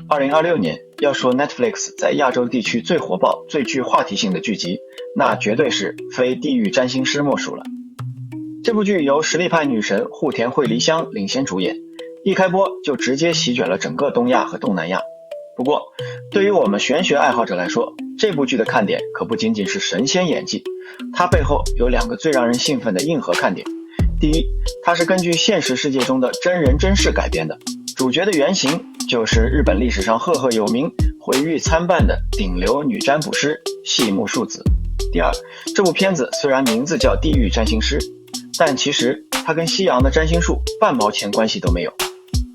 2026年要说 Netflix 在亚洲地区最火爆、最具话题性的剧集，那绝对是非《地狱占星师》莫属了。这部剧由实力派女神户田惠梨香领衔主演，一开播就直接席卷了整个东亚和东南亚。不过，对于我们玄学爱好者来说，这部剧的看点可不仅仅是神仙演技，它背后有两个最让人兴奋的硬核看点。第一，它是根据现实世界中的真人真事改编的，主角的原型就是日本历史上赫赫有名、毁誉参半的顶流女占卜师细木树子。第二，这部片子虽然名字叫《地狱占星师》，但其实它跟西洋的占星术半毛钱关系都没有。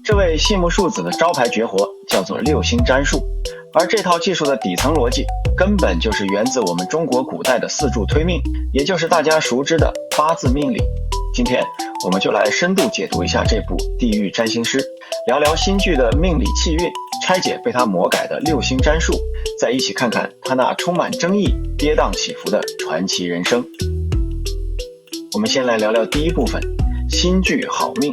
这位细木树子的招牌绝活叫做六星占术，而这套技术的底层逻辑根本就是源自我们中国古代的四柱推命，也就是大家熟知的八字命理。今天我们就来深度解读一下这部《地狱占星师》，聊聊新剧的命理气运，拆解被它魔改的六星占术，再一起看看它那充满争议、跌宕起伏的传奇人生。我们先来聊聊第一部分，新剧好命。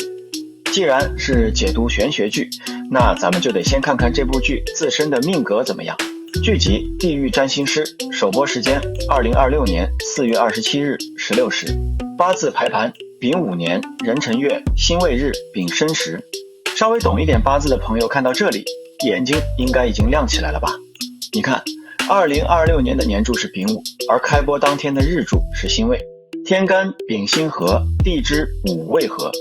既然是解读玄学剧，那咱们就得先看看这部剧自身的命格怎么样。剧集《地狱占星师》首播时间2026年4月27日16时，八字排盘丙午年壬辰月辛未日丙申时。稍微懂一点八字的朋友看到这里，眼睛应该已经亮起来了吧？你看2026年的年柱是丙午，而开播当天的日柱是辛未，天干丙辛合，地支午未合，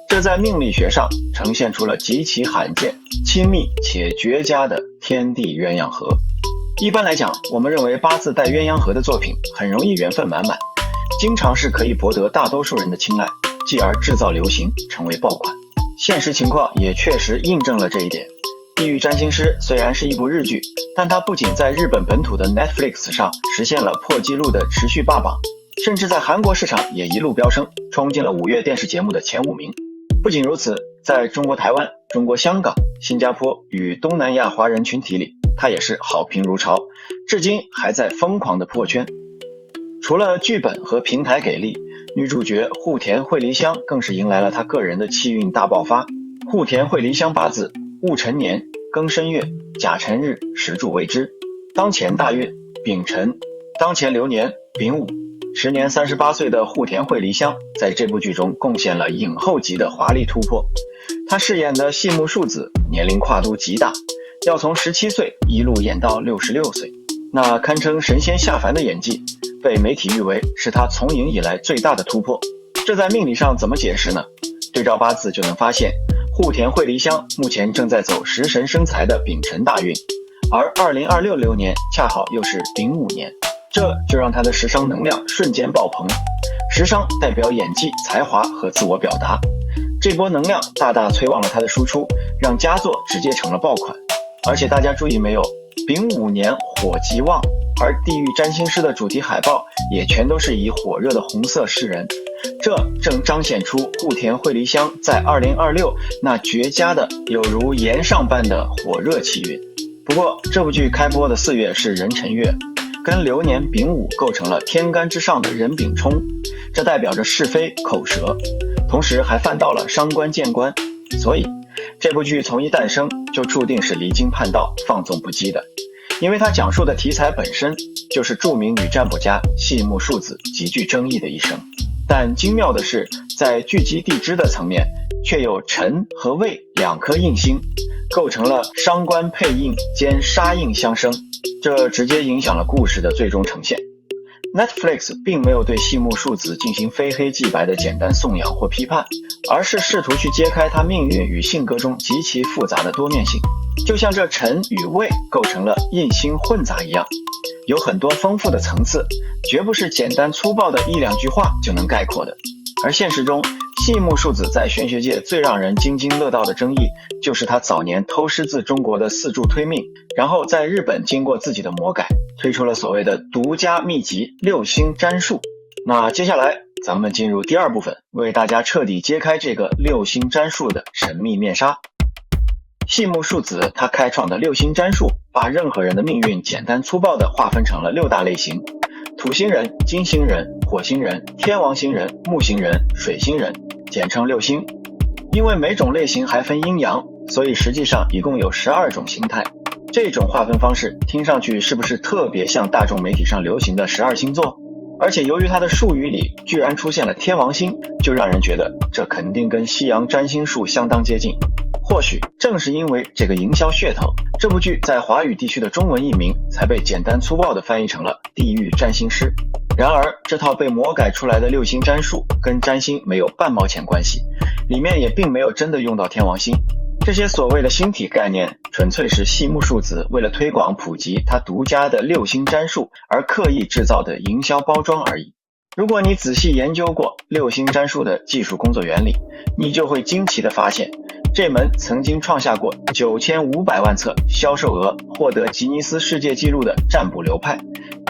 这在命理学上呈现出了极其罕见、亲密且绝佳的天地鸳鸯合。一般来讲，我们认为八字带鸳鸯合的作品很容易缘分满满，经常是可以博得大多数人的青睐，继而制造流行，成为爆款。现实情况也确实印证了这一点。地狱占星师虽然是一部日剧，但它不仅在日本本土的 Netflix 上实现了破纪录的持续霸榜，甚至在韩国市场也一路飙升，冲进了5月电视节目的前5名。不仅如此，在中国台湾、中国香港、新加坡与东南亚华人群体里，它也是好评如潮，至今还在疯狂的破圈。除了剧本和平台给力，女主角户田惠梨香更是迎来了她个人的气运大爆发。户田惠梨香八字戊辰年、庚申月、甲辰日时柱未知，当前大运丙辰，当前流年丙午。时年38岁的户田惠梨香在这部剧中贡献了影后级的华丽突破。她饰演的细木树子年龄跨度极大，要从17岁一路演到66岁，那堪称神仙下凡的演技，被媒体誉为是她从影以来最大的突破。这在命理上怎么解释呢？对照八字就能发现，户田惠梨香目前正在走食神生财的丙辰大运，而2026流年恰好又是丙午年，这就让他的食伤能量瞬间爆棚。食伤代表演技、才华和自我表达，这波能量大大催旺了他的输出，让佳作直接成了爆款。而且大家注意没有，丙午年火极旺，而地狱占星师的主题海报也全都是以火热的红色示人，这正彰显出户田惠梨香在2026那绝佳的有如炎上般的火热气运。不过这部剧开播的4月是壬辰月，跟流年丙午构成了天干之上的人丙冲，这代表着是非口舌，同时还犯到了伤官见官，所以这部剧从一诞生就注定是离经叛道、放纵不羁的。因为它讲述的题材本身就是著名女占卜家细木树子极具争议的一生，但精妙的是，在聚集地支的层面，却有辰和未2颗印星，构成了伤官配印兼杀印相生，这直接影响了故事的最终呈现。Netflix 并没有对细木树子进行非黑即白的简单颂扬或批判，而是试图去揭开她命运与性格中极其复杂的多面性，就像这辰与未构成了印星混杂一样，有很多丰富的层次，绝不是简单粗暴的1-2句话就能概括的。而现实中，细木树子在玄学界最让人津津乐道的争议，就是他早年偷师自中国的四柱推命，然后在日本经过自己的魔改，推出了所谓的独家秘籍六星占术。那接下来咱们进入第2部分，为大家彻底揭开这个六星占术的神秘面纱。细木树子他开创的六星占术，把任何人的命运简单粗暴地划分成了6大类型：土星人、金星人、火星人、天王星人、木星人、水星人，简称六星。因为每种类型还分阴阳，所以实际上一共有12种形态。这种划分方式听上去是不是特别像大众媒体上流行的12星座？而且由于它的术语里居然出现了天王星，就让人觉得这肯定跟西洋占星术相当接近。或许正是因为这个营销噱头，这部剧在华语地区的中文译名才被简单粗暴地翻译成了《地狱占星师》。然而这套被魔改出来的六星占术跟占星没有半毛钱关系，里面也并没有真的用到天王星。这些所谓的星体概念纯粹是细木数子为了推广普及他独家的六星占术而刻意制造的营销包装而已。如果你仔细研究过六星占术的技术工作原理，你就会惊奇地发现，这门曾经创下过9500万册销售额，获得吉尼斯世界纪录的占卜流派，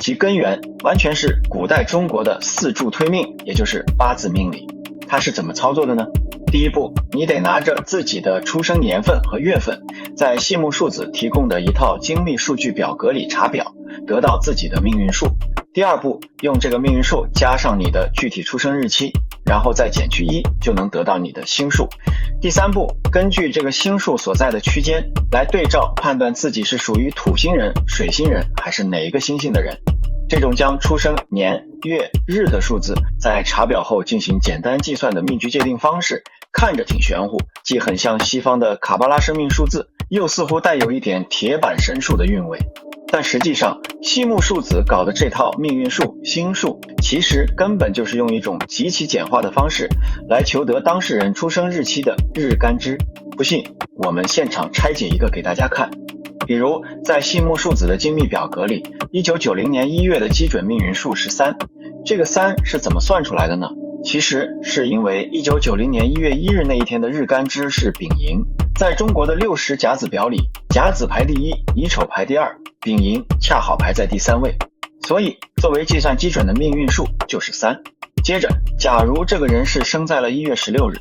其根源完全是古代中国的四柱推命，也就是八字命理。它是怎么操作的呢？第一步，你得拿着自己的出生年份和月份，在细木数子提供的一套精密数据表格里查表，得到自己的命运数。第二步，用这个命运数加上你的具体出生日期，然后再减去1，就能得到你的星数。第三步，根据这个星数所在的区间来对照判断自己是属于土星人、水星人还是哪一个星星的人。这种将出生年、月、日的数字在查表后进行简单计算的命局界定方式，看着挺玄乎，既很像西方的卡巴拉生命数字，又似乎带有一点铁板神术的韵味。但实际上，细木数子搞的这套命运数、星数，其实根本就是用一种极其简化的方式来求得当事人出生日期的日干支。不信，我们现场拆解一个给大家看。比如在细木数子的精密表格里，1990年1月的基准命运数是3，这个3是怎么算出来的呢？其实是因为1990年1月1日那一天的日干支是丙寅，在中国的60甲子表里，甲子排第1，乙丑排第2，丙寅恰好排在第3位，所以作为计算基准的命运数就是3。接着，假如这个人是生在了1月16日，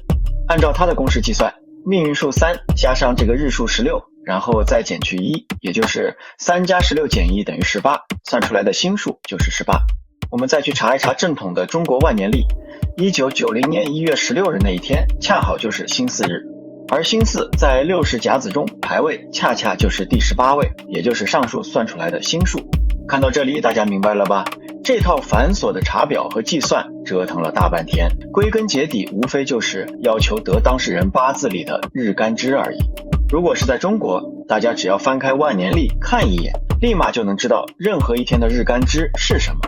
按照他的公式计算，命运数3加上这个日数16，然后再减去1，也就是3加16减1等于18，算出来的星数就是18。我们再去查一查正统的中国万年历，1990年1月16日那一天恰好就是星4日，而星4在60甲子中排位恰恰就是第18位，也就是上述算出来的星数。看到这里大家明白了吧？这套繁琐的查表和计算折腾了大半天，归根结底无非就是要求得当事人八字里的日干支而已。如果是在中国，大家只要翻开万年历看一眼，立马就能知道任何一天的日干支是什么。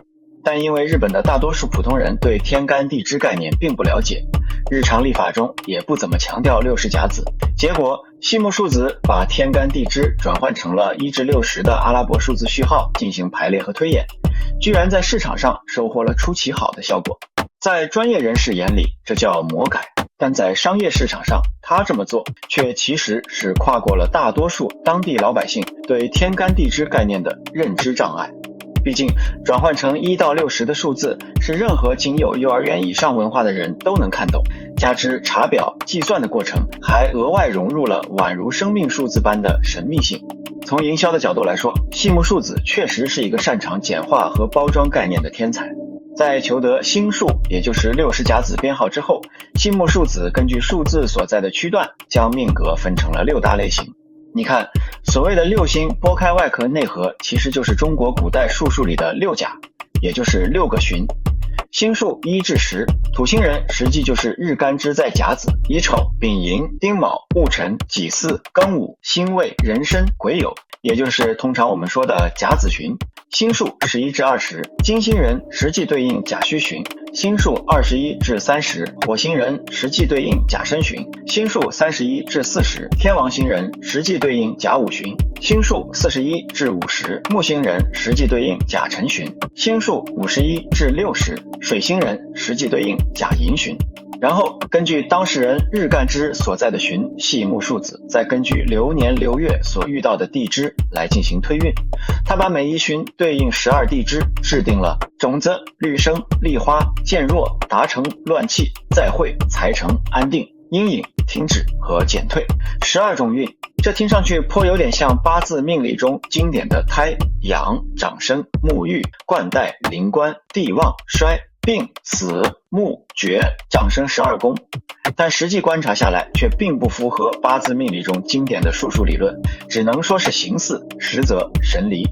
但因为日本的大多数普通人对天干地支概念并不了解，日常历法中也不怎么强调60甲子，结果细木数子把天干地支转换成了1至60的阿拉伯数字序号进行排列和推演，居然在市场上收获了出奇好的效果。在专业人士眼里，这叫魔改，但在商业市场上，他这么做却其实是跨过了大多数当地老百姓对天干地支概念的认知障碍。毕竟转换成1到60的数字是任何仅有幼儿园以上文化的人都能看懂，加之查表计算的过程还额外融入了宛如生命数字般的神秘性。从营销的角度来说，细木数子确实是一个擅长简化和包装概念的天才。在求得星数，也就是60甲子编号之后，细木数子根据数字所在的区段将命格分成了6大类型。你看，所谓的6星剥开外壳内核，其实就是中国古代术数里的6甲，也就是6个旬。星数1至10，土星人实际就是日干支在甲子、乙丑、丙寅、丁卯、戊辰、己巳、庚午、辛未、壬申、癸酉，也就是通常我们说的甲子旬。星数11至20，金星人实际对应甲戌旬。星数21至30，火星人实际对应甲申旬；星数31至40，天王星人实际对应甲午旬；星数41至50，木星人实际对应甲辰旬；星数51至60，水星人实际对应甲寅旬。然后根据当事人日干支所在的旬细木数子，再根据流年流月所遇到的地支来进行推运。他把每一旬对应12地支制定了种子、绿生、立花、渐弱、达成、乱气、再会、财成、安定、阴影、停止和减退12种运。这听上去颇有点像八字命理中经典的胎、阳、长生、沐浴、冠带、临官、地旺、衰、病、死、木、绝，长生12宫，但实际观察下来却并不符合八字命理中经典的术数理论，只能说是形似，实则神离。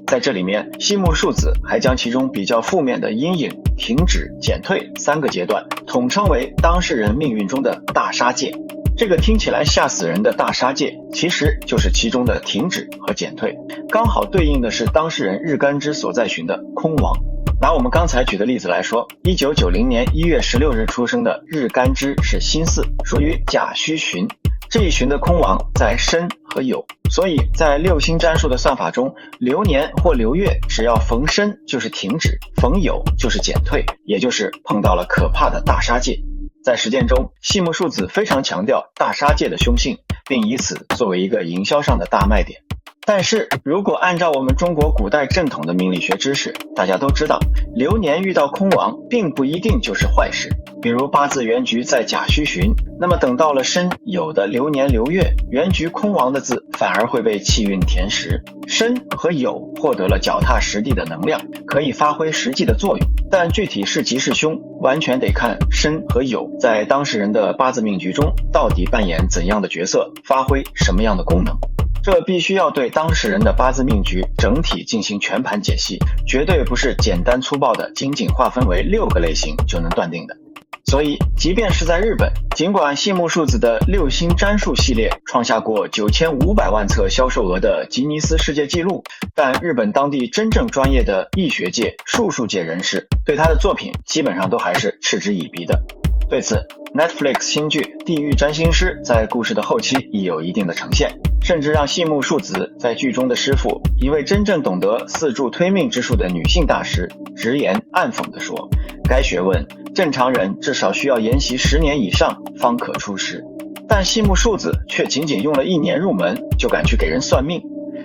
在这里面，细木数子还将其中比较负面的阴影、停止、减退3个阶段统称为当事人命运中的大杀戒。这个听起来吓死人的大杀戒，其实就是其中的停止和减退，刚好对应的是当事人日干支所在旬的空亡。拿我们刚才举的例子来说，1990年1月16日出生的日干支是辛巳，属于甲戌旬，这一旬的空亡在申和酉，所以在六星占数的算法中，流年或流月只要逢申就是停止，逢酉就是减退，也就是碰到了可怕的大杀戒。在实践中，细木数子非常强调大杀戒的凶性，并以此作为一个营销上的大卖点。但是如果按照我们中国古代正统的命理学知识，大家都知道流年遇到空亡并不一定就是坏事。比如八字原局在甲戌旬，那么等到了申酉的流年流月，原局空亡的字反而会被气运填实，申和酉获得了脚踏实地的能量，可以发挥实际的作用。但具体是吉是凶，完全得看申和酉在当事人的八字命局中到底扮演怎样的角色，发挥什么样的功能。这必须要对当事人的八字命局整体进行全盘解析，绝对不是简单粗暴的仅仅划分为6个类型就能断定的。所以即便是在日本，尽管细木数子的六星占数系列创下过9500万册销售额的吉尼斯世界纪录，但日本当地真正专业的易学界、术数界人士对他的作品基本上都还是嗤之以鼻的。对此 Netflix 新剧《地狱占星师》在故事的后期已有一定的呈现，甚至让细木数子在剧中的师傅，一位真正懂得四柱推命之术的女性大师，直言暗讽地说，该学问正常人至少需要研习10年以上方可出师，但细木数子却仅仅用了1年入门就敢去给人算命，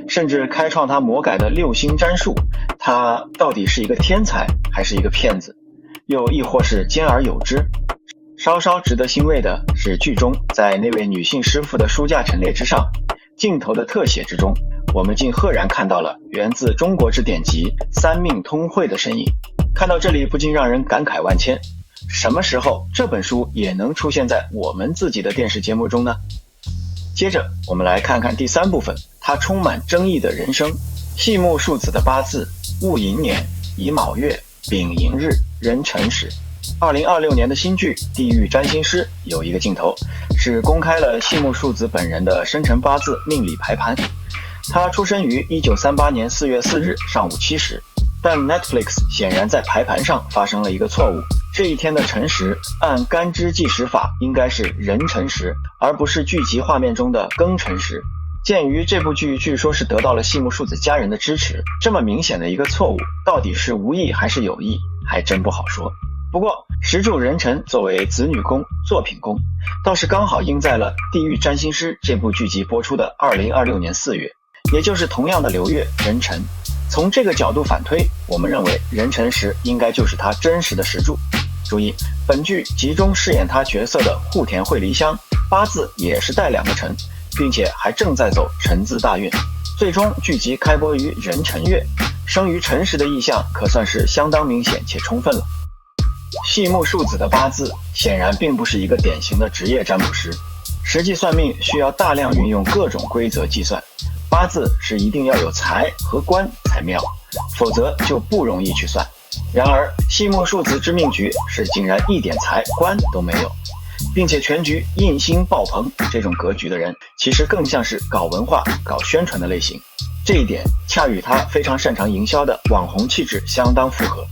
甚至开创他魔改的六星占术，他到底是一个天才还是一个骗子，又亦或是兼而有之？稍稍值得欣慰的是，剧中在那位女性师傅的书架陈列之上，镜头的特写之中，我们竟赫然看到了源自中国之典籍《三命通会》的身影。看到这里不禁让人感慨万千，什么时候这本书也能出现在我们自己的电视节目中呢？接着我们来看看第3部分，它充满争议的人生。细木数子的八字：戊寅年、乙卯月、丙寅日、壬辰时。2026年的新剧《地狱占星师》有一个镜头是公开了细木数子本人的生辰八字命理排盘。他出生于1938年4月4日上午7时，但 Netflix 显然在排盘上发生了一个错误，这一天的辰时按干支计时法应该是壬辰时，而不是剧集画面中的庚辰时。鉴于这部剧据说是得到了细木数子家人的支持，这么明显的一个错误到底是无意还是有意，还真不好说。不过石柱壬辰作为子女宫、作品宫，倒是刚好应在了《地狱占星师》这部剧集播出的2026年4月，也就是同样的流月壬辰。从这个角度反推，我们认为壬辰时应该就是他真实的石柱。注意，本剧集中饰演他角色的户田惠梨香，八字也是带2个辰，并且还正在走辰字大运。最终剧集开播于壬辰月，生于辰时的意象可算是相当明显且充分了。细木数子的八字显然并不是一个典型的职业占卜师，实际算命需要大量运用各种规则计算，八字是一定要有财和官才妙，否则就不容易去算。然而细木数子之命局是竟然一点财官都没有，并且全局印星爆棚，这种格局的人其实更像是搞文化搞宣传的类型，这一点恰与他非常擅长营销的网红气质相当符合。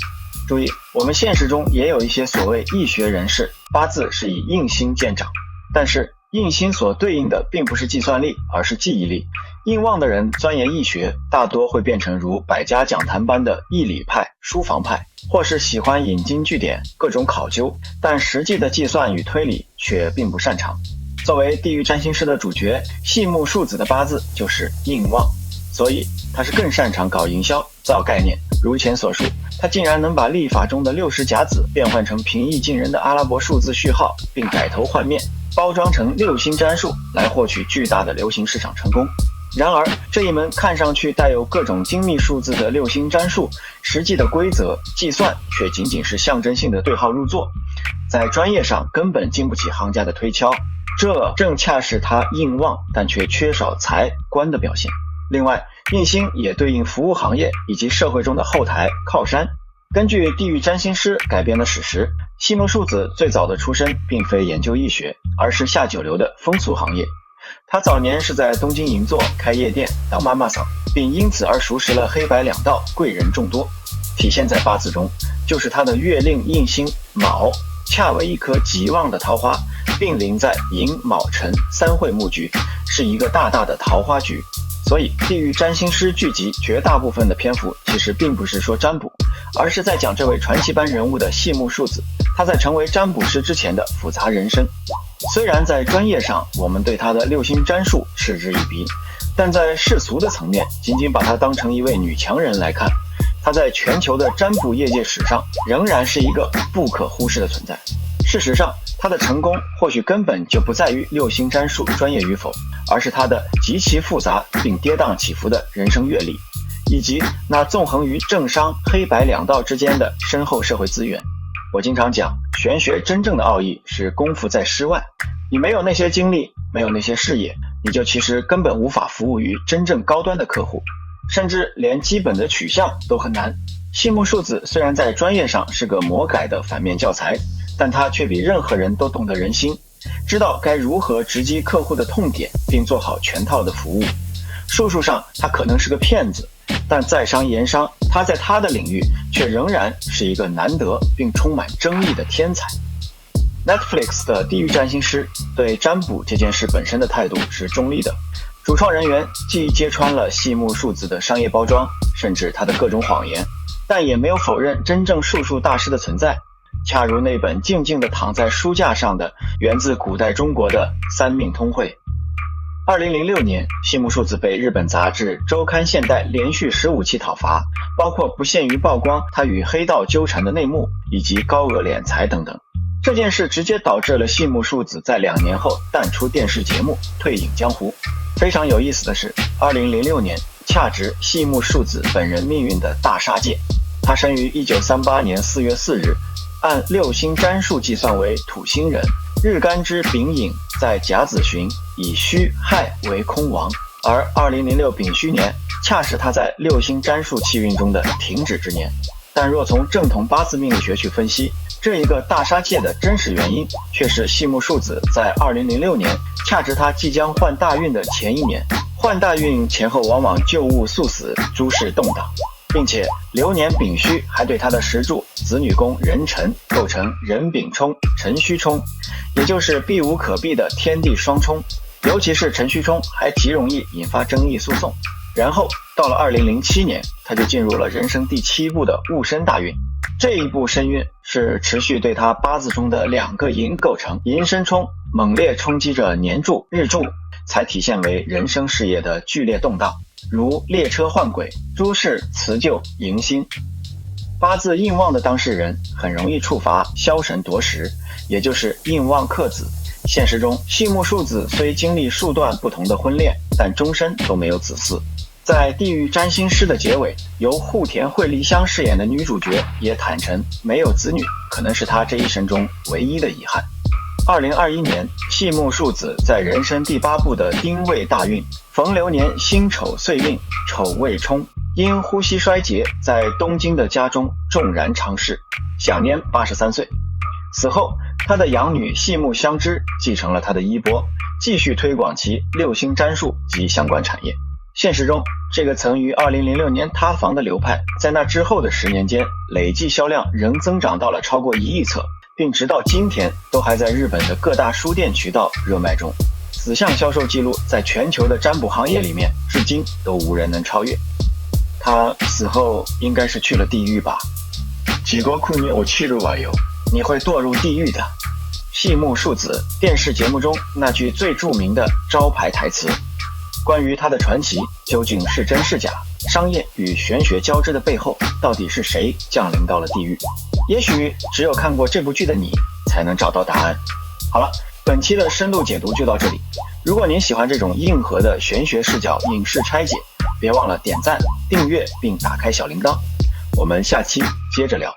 注意，我们现实中也有一些所谓易学人士，八字是以印星见长，但是印星所对应的并不是计算力，而是记忆力。印旺的人钻研易学，大多会变成如百家讲坛般的易理派、书房派，或是喜欢引经据典、各种考究，但实际的计算与推理却并不擅长。作为地狱占星师的主角，细木数子的八字就是印旺，所以他是更擅长搞营销、造概念。如前所述，他竟然能把历法中的60甲子变换成平易近人的阿拉伯数字序号，并改头换面，包装成六星占术来获取巨大的流行市场成功。然而，这一门看上去带有各种精密数字的六星占术，实际的规则计算却仅仅是象征性的对号入座，在专业上根本经不起行家的推敲，这正恰是他硬旺但却缺少财官的表现。另外，印星也对应服务行业以及社会中的后台靠山。根据地狱占星师改编的史实，西木树子最早的出身并非研究易学，而是下九流的风俗行业。他早年是在东京银座开夜店当妈妈桑，并因此而熟识了黑白两道，贵人众多。体现在八字中，就是他的月令印星卯恰为一颗极旺的桃花，并临在寅卯辰三会木局，是一个大大的桃花局。所以地狱占星师剧集绝大部分的篇幅其实并不是说占卜，而是在讲这位传奇般人物的细木树子，他在成为占卜师之前的复杂人生。虽然在专业上我们对他的六星占术嗤之以鼻，但在世俗的层面，仅仅把他当成一位女强人来看，他在全球的占卜业界史上仍然是一个不可忽视的存在。事实上，他的成功或许根本就不在于六星占术专业与否，而是他的极其复杂并跌宕起伏的人生阅历，以及那纵横于政商黑白两道之间的深厚社会资源。我经常讲，玄学真正的奥义是功夫在诗外，你没有那些经历，没有那些视野，你就其实根本无法服务于真正高端的客户，甚至连基本的取向都很难。细木树子虽然在专业上是个魔改的反面教材，但他却比任何人都懂得人心，知道该如何直击客户的痛点，并做好全套的服务。术数上他可能是个骗子，但在商言商，他在他的领域却仍然是一个难得并充满争议的天才。Netflix 的地狱占星师对占卜这件事本身的态度是中立的，主创人员既揭穿了细木树子的商业包装，甚至他的各种谎言，但也没有否认真正术数大师的存在，恰如那本静静地躺在书架上的源自古代中国的三命通会。2006年，细木树子被日本杂志周刊现代连续15期讨伐，包括不限于曝光他与黑道纠缠的内幕以及高额敛财等等。这件事直接导致了细木树子在2年后淡出电视节目，退隐江湖。非常有意思的是，2006年恰值细木树子本人命运的大杀戒。他生于1938年4月4日，按六星占术计算为土星人，日干支丙寅在甲子旬，以戌亥为空亡，而2006丙戌年恰是他在六星占术气运中的停止之年。但若从正统八字命理学去分析，这一个大杀戒的真实原因却是细木树子在2006年恰值他即将换大运的前一年，换大运前后往往旧物速死，诸事动荡，并且流年丙戌还对他的石柱子女宫壬辰构成壬丙冲辰戌冲，也就是避无可避的天地双冲，尤其是辰戌冲还极容易引发争议诉讼。然后到了2007年，他就进入了人生第7步的戊申大运，这一步申运是持续对他八字中的2个寅构成寅申冲猛烈冲击着年柱日柱，才体现为人生事业的剧烈动荡，如列车换轨，诸事辞旧迎新。八字印旺的当事人很容易触发枭神夺食，也就是印旺克子。现实中，细木树子虽经历数段不同的婚恋，但终身都没有子嗣。在地狱占星师的结尾，由户田惠梨香饰演的女主角也坦诚没有子女可能是她这一生中唯一的遗憾。2021年，细木树子在人生第8步的丁未大运，逢流年辛丑岁运丑未冲，因呼吸衰竭在东京的家中重然长逝，享年83岁。死后，他的养女细木香织继承了他的衣钵，继续推广其六星占术及相关产业。现实中，这个曾于2006年塌房的流派，在那之后的10年间，累计销量仍增长到了超过1亿册，并直到今天都还在日本的各大书店渠道热卖中。此项销售记录在全球的占卜行业里面，至今都无人能超越。他死后应该是去了地狱吧？地獄に落ちるわよ，你会堕入地狱的。细木树子电视节目中那句最著名的招牌台词。关于他的传奇究竟是真是假，商业与玄学交织的背后，到底是谁降临到了地狱？也许只有看过这部剧的你才能找到答案。好了，本期的深度解读就到这里。如果您喜欢这种硬核的玄学视角影视拆解，别忘了点赞、订阅并打开小铃铛。我们下期接着聊。